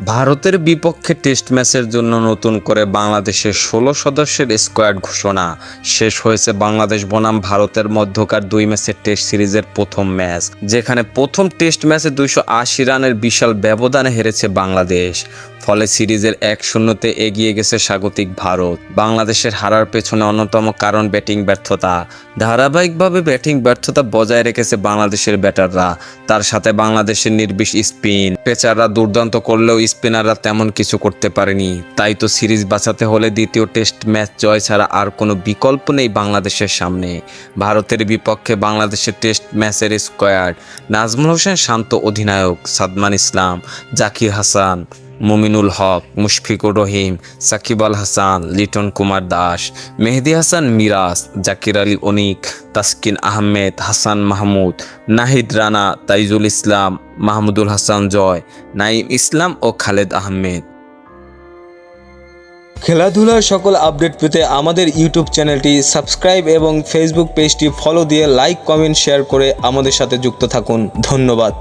ভারতের বিপক্ষে টেস্ট ম্যাচের জন্য নতুন করে বাংলাদেশের ১৬ সদস্যের স্কোয়াড ঘোষণা। শেষ হয়েছে বাংলাদেশ বনাম ভারতের মধ্যকার ২ ম্যাচের টেস্ট সিরিজের প্রথম ম্যাচ, যেখানে প্রথম টেস্ট ম্যাচে ২৮০ রানের বিশাল ব্যবধানে হেরেছে বাংলাদেশ। ফলে সিরিজের ১-০তে এগিয়ে গেছে স্বাগতিক ভারত। বাংলাদেশের হারার পেছনে অন্যতম কারণ ব্যাটিং ব্যর্থতা। ধারাবাহিকভাবে ব্যাটিং ব্যর্থতা বজায় রেখেছে বাংলাদেশের ব্যাটাররা। তার সাথে বাংলাদেশের নির্বিষ স্পিন পেসাররা দুর্দান্ত করলেও স্পিনাররা তেমন কিছু করতে পারেনি। তাই তো সিরিজ বাঁচাতে হলে দ্বিতীয় টেস্ট ম্যাচ জয় ছাড়া আর কোনো বিকল্প নেই বাংলাদেশের সামনে। ভারতের বিপক্ষে বাংলাদেশের টেস্ট ম্যাচের স্কোয়াড: নাজমুল হোসেন শান্ত অধিনায়ক, সাদমান ইসলাম, জাকির হাসান, মুমিনুল হক, মুশফিকুর রহিম, সাকিব আল হাসান, লিটন কুমার দাস, মেহেদী হাসান মিরাজ, জাকির আলী অনিক, তাসকিন আহমেদ, হাসান মাহমুদ, নাহিদ রানা, তাইজুল ইসলাম, মাহমুদুল হাসান জয়, নাঈম ইসলাম ও খালেদ আহমেদ। খেলাধুলার সকল আপডেট পেতে আমাদের ইউটিউব চ্যানেলটি সাবস্ক্রাইব এবং ফেসবুক পেজটি ফলো দিয়ে লাইক, কমেন্ট, শেয়ার করে আমাদের সাথে যুক্ত থাকুন। ধন্যবাদ।